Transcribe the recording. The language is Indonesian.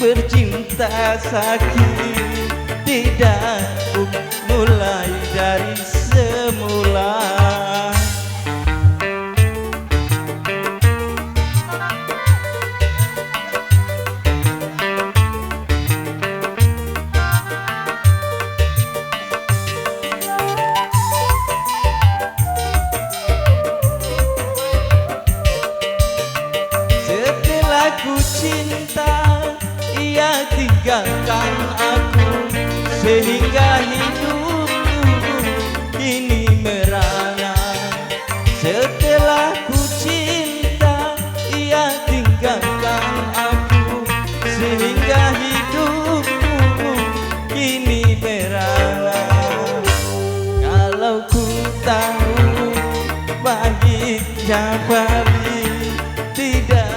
bercinta sakit, tidak mulai dari semula. Setelah ku cinta, ia tinggalkan aku, sehingga hidupku kini merana. Setelah ku cinta, ia tinggalkan aku, sehingga hidupku kini merana. Kalau ku tahu baiknya balik, tidak